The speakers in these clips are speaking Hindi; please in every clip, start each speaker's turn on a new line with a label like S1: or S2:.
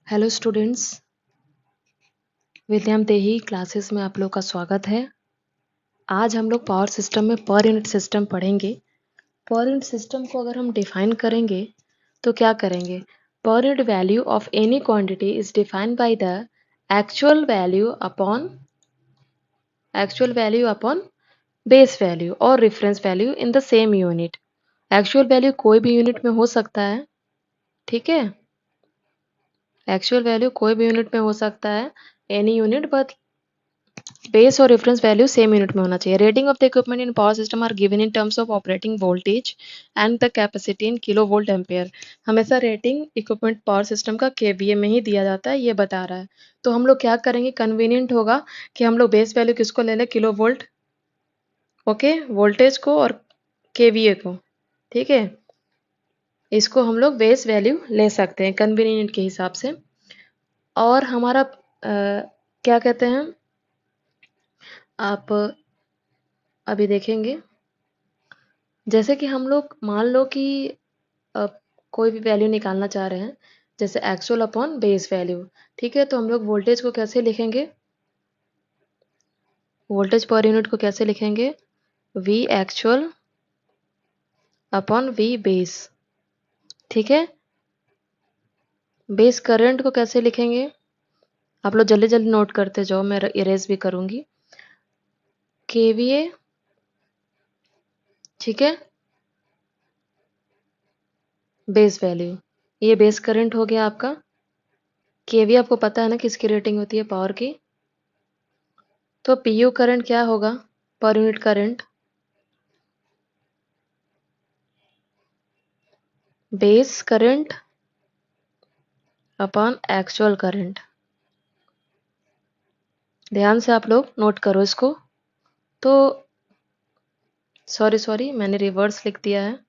S1: हेलो स्टूडेंट्स, विद्यम देही क्लासेस में आप लोग का स्वागत है। आज हम लोग पावर सिस्टम में पर यूनिट सिस्टम पढ़ेंगे। पर यूनिट सिस्टम को अगर हम डिफाइन करेंगे तो क्या करेंगे? Per unit value of any quantity is defined by the actual value upon base value और reference value in the same unit. Actual value कोई भी यूनिट में हो सकता है, ठीक है। एक्चुअल वैल्यू कोई भी यूनिट में हो सकता है, एनी यूनिट, बट बेस और रेफरेंस वैल्यू सेम यूनिट में होना चाहिए। Rating of the equipment in power system are given in terms of operating voltage and the capacity in kilo volt ampere. हमेशा रेटिंग इक्विपमेंट पावर सिस्टम का केवीए में ही दिया जाता है, ये बता रहा है। तो हम लोग क्या करेंगे, कन्वीनियंट होगा कि हम लोग बेस वैल्यू किसको ले लें, किलो वोल्ट, ओके, वोल्टेज को और केवीए को, ठीक है। इसको हम लोग बेस वैल्यू ले सकते हैं कन्वीनियंट के हिसाब से। और हमारा क्या कहते हैं, आप अभी देखेंगे, जैसे कि हम लोग मान लो कि अ, कोई भी वैल्यू निकालना चाह रहे हैं, जैसे एक्चुअल अपॉन बेस वैल्यू, ठीक है। तो हम लोग वोल्टेज को कैसे लिखेंगे, वोल्टेज पर यूनिट को कैसे लिखेंगे, V actual upon V base, ठीक है। बेस करंट को कैसे लिखेंगे, आप लोग जल्दी जल्दी नोट करते जाओ, मैं इरेज भी करूंगी। केवीए, ठीक है, बेस वैल्यू, ये बेस करंट हो गया आपका। केवीए आपको पता है ना किसकी रेटिंग होती है, पावर की। तो पीयू करंट क्या होगा, per unit current, base current upon actual current. ध्यान से आप लोग नोट करो इसको। तो सॉरी मैंने रिवर्स लिख दिया है।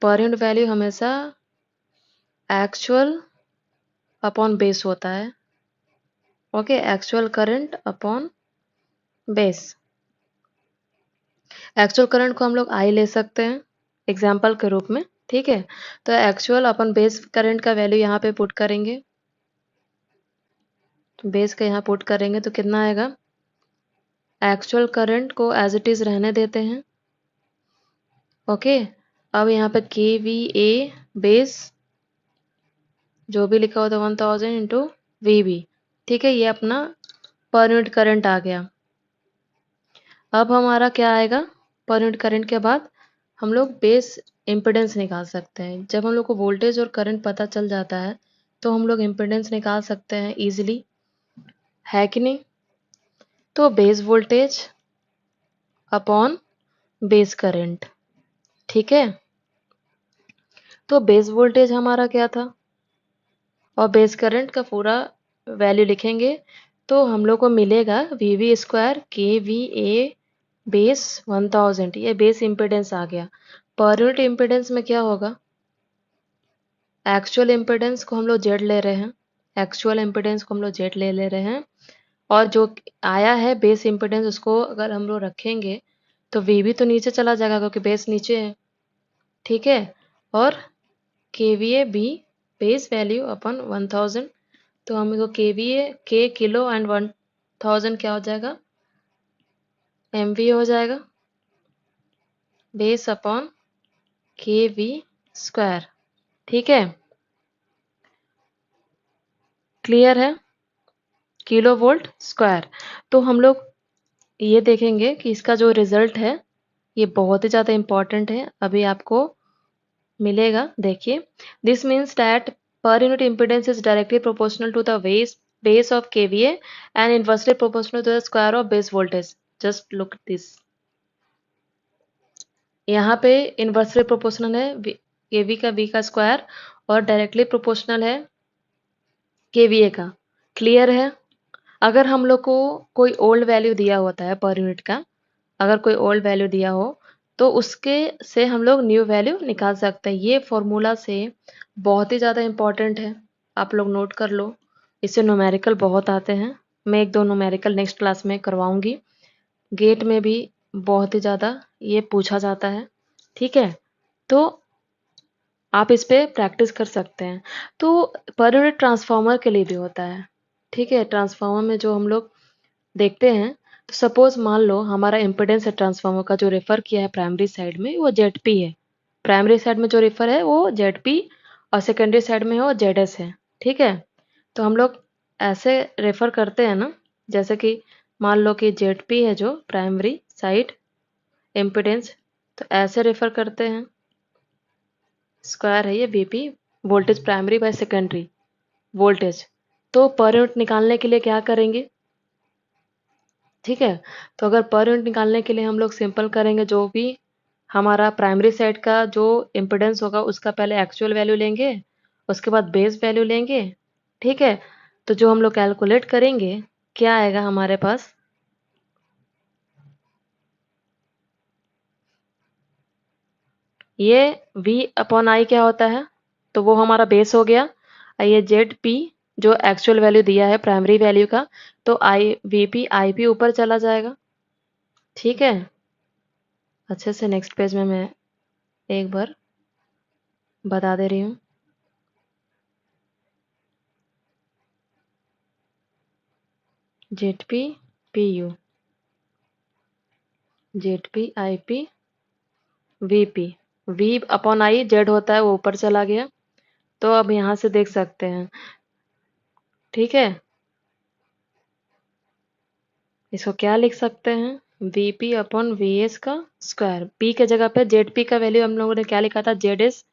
S1: पर यूनिट वैल्यू हमेशा एक्चुअल अपॉन बेस होता है, okay, actual current upon base. Actual current को हम लोग आई ले सकते हैं एग्जाम्पल के रूप में, ठीक है। तो एक्चुअल अपॉन बेस करंट का वैल्यू यहाँ पे पुट करेंगे, तो बेस का यहाँ पुट करेंगे तो कितना आएगा, एक्चुअल करंट को एज इट इज रहने देते हैं, ओके। अब यहाँ पे के वी ए बेस जो भी लिखा होता है 1000 इंटू वी बी, ठीक है। ये अपना पर यूनिट करंट आ गया। अब हमारा क्या आएगा, पर यूनिट करंट के बाद हम लोग बेस इम्पिडेंस निकाल सकते हैं। जब हम लोग को वोल्टेज और करंट पता चल जाता है तो हम लोग इम्पिडेंस निकाल सकते हैं इजीली, है कि नहीं। तो base voltage upon base current, ठीक है। तो बेस वोल्टेज हमारा क्या था और बेस करंट का पूरा वैल्यू लिखेंगे तो हम लोग को मिलेगा वी वी स्क्वायर के वी ए बेस 1000, ये बेस इम्पिडेंस आ गया। पर यूनिट इम्पिडेंस में क्या होगा, एक्चुअल इम्पिडेंस को हम लोग जेड ले रहे हैं, एक्चुअल इम्पिडेंस को हम लोग जेड ले रहे हैं, और जो आया है बेस इम्पिडेंस उसको अगर हम लोग रखेंगे तो वी भी तो नीचे चला जाएगा क्योंकि बेस नीचे है, ठीक है। और K V A B base value अपन 1000, तो हमको के वी ए के किलो एंड 1000 क्या हो जाएगा, एम वी हो जाएगा, बेस अपॉन के वी स्क्वायर, ठीक है। क्लियर है, किलो वोल्ट स्क्वायर। तो हम लोग ये देखेंगे कि इसका जो रिजल्ट है ये बहुत ही ज़्यादा इम्पॉर्टेंट है, अभी आपको मिलेगा, देखिए। This means that per unit impedance is directly proportional to the base of KVA and inversely proportional to the square of base voltage. Just look this, यहाँ पे इनवर्सली प्रोपोर्शनल है केवी का वी का स्क्वायर और डायरेक्टली प्रोपोर्शनल है केवीए का। क्लियर है। अगर हम लोग को कोई ओल्ड वैल्यू दिया होता है पर यूनिट का, अगर कोई ओल्ड वैल्यू दिया हो तो उसके से हम लोग न्यू वैल्यू निकाल सकते हैं। ये फॉर्मूला से बहुत ही ज़्यादा इम्पॉर्टेंट है, आप लोग नोट कर लो। इससे न्यूमेरिकल बहुत आते हैं, मैं एक दो न्यूमेरिकल नेक्स्ट क्लास में करवाऊंगी। गेट में भी बहुत ही ज़्यादा ये पूछा जाता है, ठीक है। तो आप इस पे प्रैक्टिस कर सकते हैं। तो पर यूनिट ट्रांसफार्मर के लिए भी होता है, ठीक है। ट्रांसफार्मर में जो हम लोग देखते हैं, तो सपोज मान लो हमारा इम्पिडेंस है ट्रांसफार्मर का जो रेफर किया है प्राइमरी साइड में वो जेड है। प्राइमरी साइड में जो रेफर है वो जेड और सेकेंडरी साइड में वो जेड है, ठीक है। तो हम लोग ऐसे रेफर करते हैं ना, जैसे कि मान लो कि जेड है जो प्राइमरी साइड इम्पिडेंस, तो ऐसे रेफर करते हैं। स्क्वायर है ये VP, voltage primary by secondary voltage. तो पर यूनिट निकालने के लिए क्या करेंगे, ठीक है। तो अगर पर यूनिट निकालने के लिए हम लोग सिंपल करेंगे, जो भी हमारा प्राइमरी साइड का जो इम्पिडेंस होगा उसका पहले एक्चुअल वैल्यू लेंगे, उसके बाद बेस वैल्यू लेंगे, ठीक है। तो जो हम लोग कैलकुलेट करेंगे क्या आएगा हमारे पास, ये V अपॉन आई क्या होता है, तो वो हमारा बेस हो गया। और ये जेड पी जो एक्चुअल वैल्यू दिया है प्राइमरी वैल्यू का, तो आई वी पी आई पी ऊपर चला जाएगा, ठीक है। अच्छे से नेक्स्ट पेज में मैं एक बार बता दे रही हूँ। Z P P U, Z P I P V P, V upon I Z होता है वो ऊपर चला गया। तो अब यहाँ से देख सकते हैं, ठीक है। इसको क्या लिख सकते हैं, V P upon V S का स्क्वायर। पी के जगह पे जेड पी का वैल्यू हम लोगों ने क्या लिखा था, जेड एस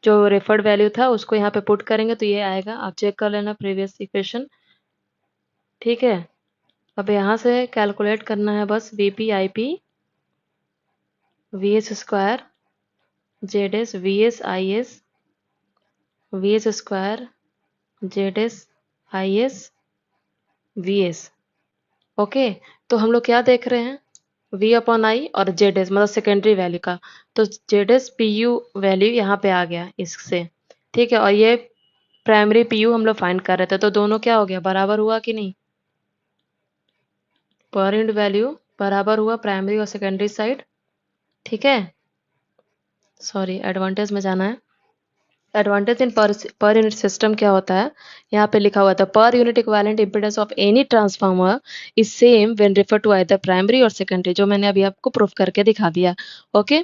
S1: जो रेफर्ड वैल्यू था उसको यहाँ पे पुट करेंगे तो ये आएगा। आप चेक कर लेना प्रीवियस इक्वेशन, ठीक है। अब यहाँ से कैलकुलेट करना है बस V P I P V S square Z S V S I S V S square Z S I S V S, okay. तो हम लोग क्या देख रहे हैं, वी अपॉन आई और जेड एस मतलब सेकेंडरी वैल्यू का, तो Z S P U value यहाँ पे आ गया इससे, ठीक है। और ये प्राइमरी पी यू हम लोग फाइंड कर रहे थे, तो दोनों क्या हो गया, बराबर हुआ कि नहीं। पर यूनिट वैल्यू बराबर हुआ प्राइमरी और सेकेंडरी साइड, ठीक है। सॉरी, एडवांटेज में जाना है। Advantage in per unit system क्या होता है, यहाँ पे लिखा हुआ था per unit equivalent impedance of any transformer is same when refer to either primary और सेकेंडरी, जो मैंने अभी आपको प्रूफ करके दिखा दिया, ओके।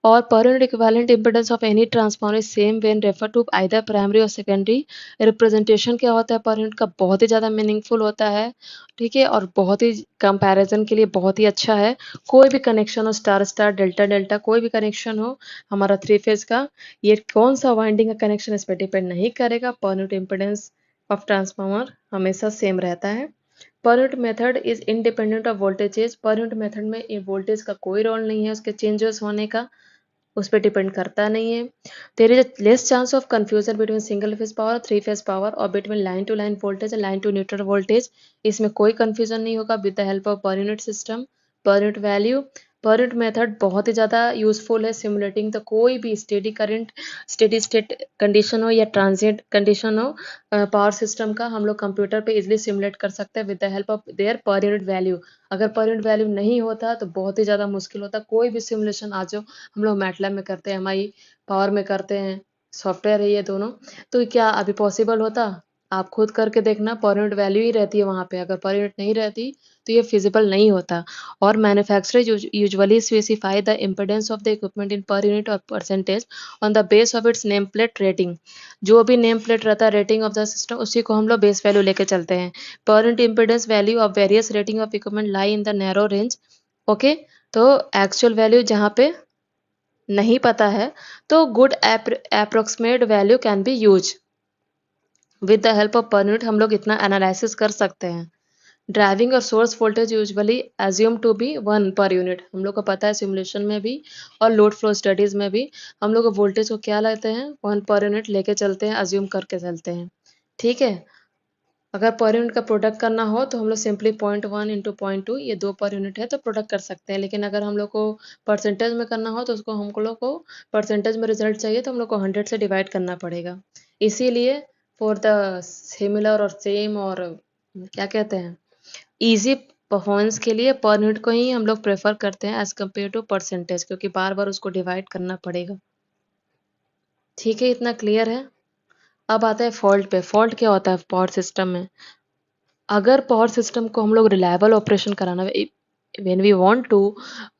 S1: और per unit equivalent impedance of any transformer is same when refer to either primary और सेकेंडरी। रिप्रेजेंटेशन क्या होता है पर यूनिट का, बहुत ही ज़्यादा मीनिंगफुल होता है, ठीक है। और बहुत ही कंपैरिजन के लिए बहुत ही अच्छा है। कोई भी कनेक्शन हो, स्टार स्टार डेल्टा डेल्टा कोई भी कनेक्शन हो हमारा थ्री फेज का, ये कौन सा वाइंडिंग का कनेक्शन इस पर डिपेंड नहीं करेगा। Per unit impedance of transformer हमेशा सेम रहता है। पर unit method is independent of voltages, पर यूनिट मेथड में ये वोल्टेज का कोई रोल नहीं है उसके चेंजेस होने का, उस पर डिपेंड करता नहीं है। There is a less chance of confusion between single phase power three phase power और between line to line voltage and line to neutral voltage, इसमें कोई कंफ्यूजन नहीं होगा with the help of per unit system. Per unit value, per unit method बहुत ही ज़्यादा यूजफुल है सिमुलेटिंग द कोई भी steady current, steady state condition हो या ट्रांजिएंट कंडीशन हो पावर सिस्टम का, हम लोग कंप्यूटर पे इजिली सिमुलेट कर सकते हैं with the help of their पर यूनिट वैल्यू। अगर पर यूनिट वैल्यू नहीं होता तो बहुत ही ज़्यादा मुश्किल होता, कोई भी सिमुलेशन आ जाओ, हम लोग मैटलैब में करते हैं, एमआई पावर में करते हैं, सॉफ्टवेयर है ये दोनों, तो क्या अभी पॉसिबल होता। आप खुद करके देखना, पर यूनिट वैल्यू ही रहती है वहाँ पे, अगर पर यूनिट नहीं रहती तो ये फिजिबल नहीं होता। और manufacturer usually specify the impedance of the equipment in per unit और percentage on the base of its name plate rating. जो भी नेम प्लेट रहता है रेटिंग ऑफ द सिस्टम, उसी को हम लोग बेस वैल्यू लेके चलते हैं। Per unit impedance value of various rating of equipment lie in the narrow range, okay. तो एक्चुअल वैल्यू जहाँ पे नहीं पता है, तो good approximate value can be use. With the help of per unit हम लोग इतना एनालिसिस कर सकते हैं। ड्राइविंग और source voltage usually assume to be one per unit, हम लोग को पता है सिमुलेशन में भी और लोड फ्लो स्टडीज में भी हम लोग वोल्टेज को क्या लेते हैं, वन पर यूनिट लेके चलते हैं, एज्यूम करके चलते हैं, ठीक है। अगर पर यूनिट का प्रोडक्ट करना हो तो हम लोग सिंपली 0.1 इंटू 0.2, ये दो पर यूनिट है तो प्रोडक्ट कर सकते हैं। लेकिन अगर हम लोग को परसेंटेज में करना हो तो उसको हम लोग को परसेंटेज में रिजल्ट चाहिए तो हम लोग को 100 से डिवाइड करना पड़ेगा। इसीलिए फॉर द सिमिलर और सेम और क्या कहते हैं ईजी परफॉर्मेंस के लिए पर यूनिट को ही हम लोग प्रेफर करते हैं एज कम्पेयर टू परसेंटेज, क्योंकि बार बार उसको डिवाइड करना पड़ेगा। ठीक है, इतना क्लियर है। अब आता है फॉल्ट पे। फॉल्ट क्या होता है पावर सिस्टम में? अगर पावर सिस्टम को हम लोग रिलायबल ऑपरेशन कराना है, when we want to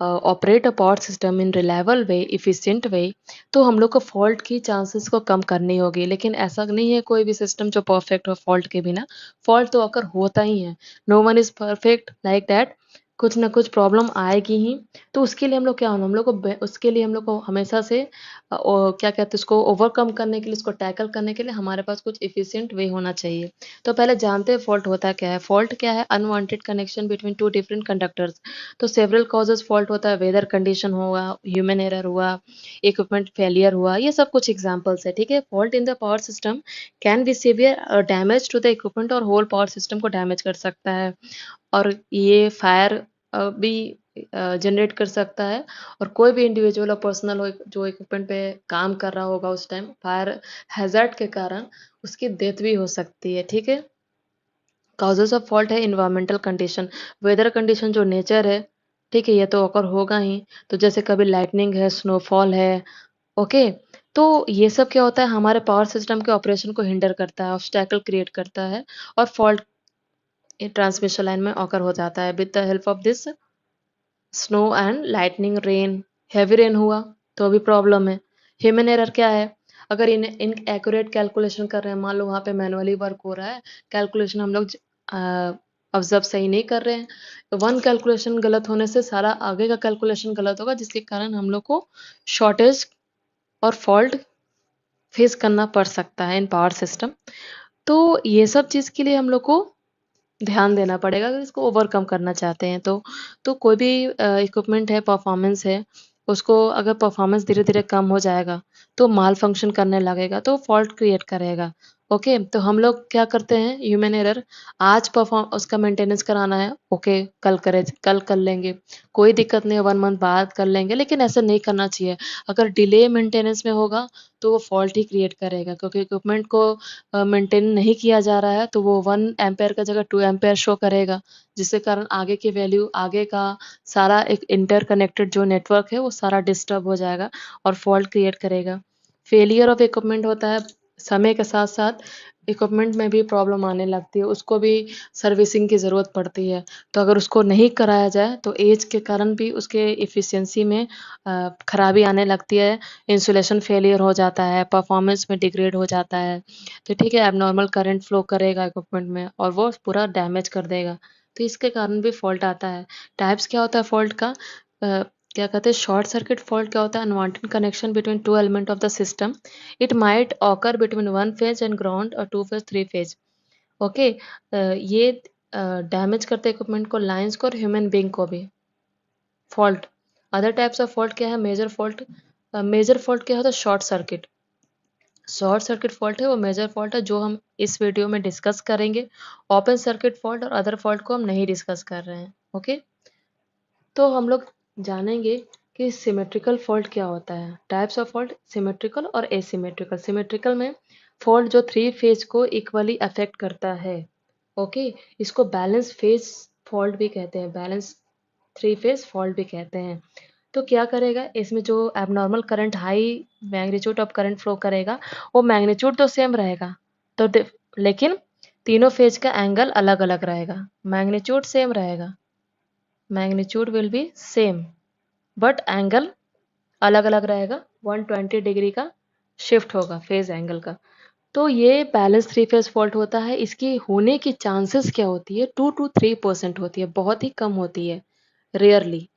S1: operate a power system in reliable way, efficient way, तो हम लोग को फॉल्ट की चांसेस को कम करनी होगी। लेकिन ऐसा नहीं है कोई भी सिस्टम जो परफेक्ट हो फॉल्ट के बिना। फॉल्ट तो अगर होता ही है, no one is perfect like that, कुछ ना कुछ प्रॉब्लम आएगी ही। तो उसके लिए हम लोग क्या होना, हम लोग को उसके लिए हम लोग को हमेशा से क्या कहते हैं उसको ओवरकम करने के लिए, उसको टैकल करने के लिए हमारे पास कुछ इफिशिएंट वे होना चाहिए। तो पहले जानते हैं फॉल्ट होता क्या है। फॉल्ट क्या है? Unwanted connection between two different conductors. तो सेवरल कॉजेज फॉल्ट होता है, वेदर कंडीशन हुआ, ह्यूमन एरर हुआ, इक्विपमेंट फेलियर हुआ, ये सब कुछ एग्जांपल्स है। ठीक है, fault in the power system can be severe damage to the equipment और होल पावर सिस्टम को डैमेज कर सकता है। और ये फायर भी जनरेट कर सकता है। और कोई भी इंडिविजुअल और पर्सनल हो जो इक्विपमेंट पे काम कर रहा होगा उस टाइम फायर हैजर्ड के कारण उसकी डेथ भी हो सकती है। ठीक है, कॉजेज ऑफ फॉल्ट है इन्वायरमेंटल कंडीशन, वेदर कंडीशन जो नेचर है। ठीक है, ये तो अगर होगा ही। तो जैसे कभी लाइटनिंग है, स्नोफॉल है। ओके, तो ये सब क्या होता है, हमारे पावर सिस्टम के ऑपरेशन को हिंडर करता है, ऑब्स्टैकल क्रिएट करता है। और फॉल्ट ट्रांसमिशन लाइन में ऑकर हो जाता है with the help of this snow and lightning rain. Heavy rain हुआ तो भी प्रॉब्लम है। ह्यूमन एरर क्या है? अगर इन एक्यूरेट कैलकुलेशन कर रहे हैं, मान लो वहाँ पे मैनुअली वर्क हो रहा है, कैलकुलेशन हम लोग ऑब्जर्व सही नहीं कर रहे हैं, तो वन कैलकुलेशन गलत होने से सारा आगे का कैलकुलेशन गलत होगा, जिसके कारण हम लोग को शॉर्टेज और फॉल्ट फेस करना पड़ सकता है इन पावर सिस्टम। तो ये सब चीज़ के लिए हम लोग को ध्यान देना पड़ेगा अगर इसको ओवरकम करना चाहते हैं तो। कोई भी इक्विपमेंट है, परफॉर्मेंस है, उसको अगर परफॉर्मेंस धीरे-धीरे कम हो जाएगा, तो माल फंक्शन करने लगेगा, तो फॉल्ट क्रिएट करेगा। ओके, तो हम लोग क्या करते हैं, ह्यूमन एरर, आज परफॉर्म उसका मेंटेनेंस कराना है, ओके, कल कर लेंगे, कोई दिक्कत नहीं है, 1 मंथ बाद कर लेंगे, लेकिन ऐसा नहीं करना चाहिए। अगर डिले मेंटेनेंस में होगा, तो वो फॉल्ट ही क्रिएट करेगा, क्योंकि इक्विपमेंट को मेंटेन नहीं किया जा रहा है, तो वो 1 एम्पेयर का जगह 2 एम्पेयर शो करेगा, जिसके कारण आगे की वैल्यू, आगे का सारा एक इंटरकनेक्टेड जो नेटवर्क है, वो सारा डिस्टर्ब हो जाएगा और फॉल्ट क्रिएट करेगा। फेलियर ऑफ इक्विपमेंट होता है, समय के साथ-साथ इक्विपमेंट में भी प्रॉब्लम आने लगती है, उसको भी सर्विसिंग की ज़रूरत पड़ती है। तो अगर उसको नहीं कराया जाए, तो ऐज के कारण भी उसके एफिशिएंसी में खराबी आने लगती है, इंसुलेशन फेलियर हो जाता है, परफॉर्मेंस में डिग्रेड हो जाता है। तो ठीक है, एब्नॉर्मल करंट फ्लो करेगा इक्विपमेंट में और वो पूरा डैमेज कर देगा। तो इसके कारण भी फॉल्ट आता है। टाइप्स क्या होता है फॉल्ट का? क्या कहते हैं, शॉर्ट सर्किट फॉल्ट क्या होता है? Unwanted connection between two element of the system. It might occur between one phase and ground और two phase, three phase. Okay, ये डैमेज करते हैं इक्विपमेंट को, लाइंस को और ह्यूमन बीइंग को भी। Fault, other types of fault क्या है? Major fault. मेजर फॉल्ट क्या होता है? Short circuit. Short circuit fault है वो मेजर फॉल्ट है, जो हम इस वीडियो में डिस्कस करेंगे। ओपन सर्किट फॉल्ट और अदर फॉल्ट को हम नहीं डिस्कस कर रहे हैं। ओके, तो हम लोग जानेंगे कि सिमेट्रिकल फॉल्ट क्या होता है। टाइप्स ऑफ फॉल्ट, सिमेट्रिकल और एसिमेट्रिकल। सिमेट्रिकल में फॉल्ट जो थ्री फेज को इक्वली अफेक्ट करता है। ओके, इसको बैलेंस फेज फॉल्ट भी कहते हैं, बैलेंस थ्री फेज फॉल्ट भी कहते हैं। तो क्या करेगा इसमें, जो abnormal current, high magnitude of current flow करेगा, वो मैग्नीट्यूड तो सेम रहेगा, तो लेकिन तीनों फेज का एंगल अलग अलग रहेगा। मैग्नीट्यूड सेम रहेगा, magnitude will be same, but angle अलग अलग रहेगा। 120 डिग्री का शिफ्ट होगा फेज एंगल का। तो ये बैलेंस थ्री फेज फॉल्ट होता है। इसकी होने की चांसेस क्या होती है? 2 to 3% होती है, बहुत ही कम होती है, रेयरली।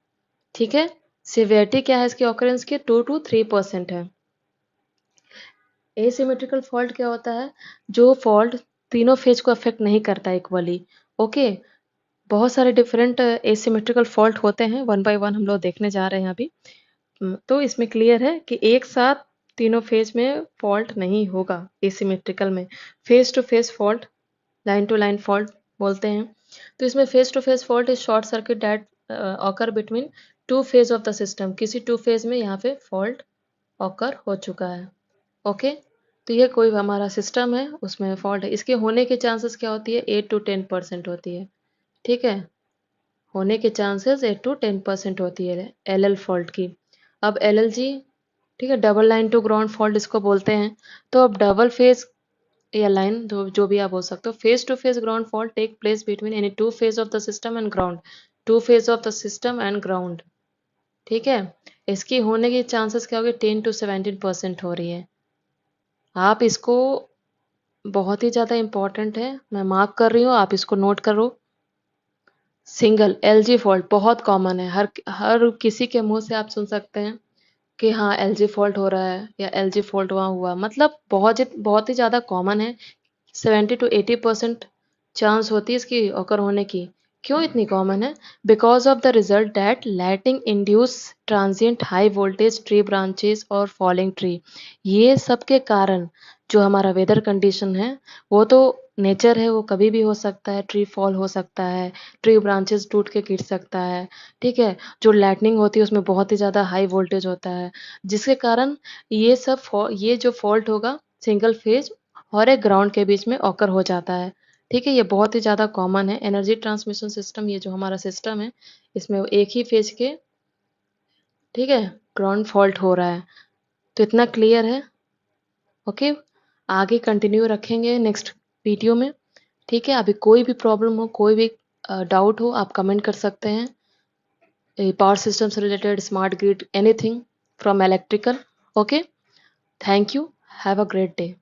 S1: ठीक है, सिवियरिटी क्या है इसकी ऑकरेंस की? 2 to 3% है। एसिमेट्रिकल फॉल्ट क्या होता है? जो फॉल्ट तीनों फेज को अफेक्ट नहीं करता इक्वली। ओके, बहुत सारे डिफरेंट एसिमेट्रिकल फॉल्ट होते हैं, वन बाय वन हम लोग देखने जा रहे हैं अभी। तो इसमें क्लियर है कि एक साथ तीनों फेज में फॉल्ट नहीं होगा एसिमेट्रिकल में। Phase to phase fault, line to line fault बोलते हैं। तो इसमें phase to phase fault is short circuit that occur between two phase of the system. किसी टू फेज में यहाँ पे फॉल्ट ऑकर हो चुका है। ओके, तो ये कोई हमारा सिस्टम है उसमें फॉल्ट है, इसके होने के चांसेस क्या होती है? 8 to 10% होती है। ठीक है, होने के चांसेस 8 to 10% होती है एल एल फॉल्ट की। अब एल एल जी, ठीक है, double line to ground fault इसको बोलते हैं। तो अब डबल फेज या लाइन जो भी आप बोल सकते हो, phase to phase ground fault take place between any two phase of the system and ground, two phase of the system and ground. ठीक है, इसकी होने की चांसेस क्या हो गए, 10 to 17% हो रही है। आप इसको, बहुत ही ज़्यादा इंपॉर्टेंट है, मैं मार्क कर रही हूँ, आप इसको नोट करो। सिंगल एलजी फॉल्ट बहुत कॉमन है, हर किसी के मुंह से आप सुन सकते हैं कि हाँ एलजी फॉल्ट हो रहा है या एलजी फॉल्ट वहाँ हुआ, मतलब बहुत ही ज़्यादा कॉमन है। 70 to 80% चांस होती है इसकी ऑकर होने की। क्यों इतनी कॉमन है? Because of the result that lighting induce transient high voltage tree branches और फॉलिंग ट्री। ये सब के कारण जो हमारा वेदर कंडीशन है, वो तो नेचर है, वो कभी भी हो सकता है, ट्री फॉल हो सकता है, ट्री ब्रांचेस टूट के गिर सकता है। ठीक है, जो लाइटनिंग होती है उसमें बहुत ही ज़्यादा हाई वोल्टेज होता है, जिसके कारण ये जो फॉल्ट होगा सिंगल फेज और एक ग्राउंड के बीच में ऑकर हो जाता है। ठीक है, ये बहुत ही ज़्यादा कॉमन है। एनर्जी ट्रांसमिशन सिस्टम, ये जो हमारा सिस्टम है, इसमें एक ही फेज के, ठीक है, ग्राउंड फॉल्ट हो रहा है। तो इतना क्लियर है? ओके, आगे कंटिन्यू रखेंगे नेक्स्ट वीडियो में। ठीक है, अभी कोई भी प्रॉब्लम हो, कोई भी डाउट हो, आप कमेंट कर सकते हैं। पावर सिस्टम से related, smart grid, anything from electrical. Okay, thank you, have a great day.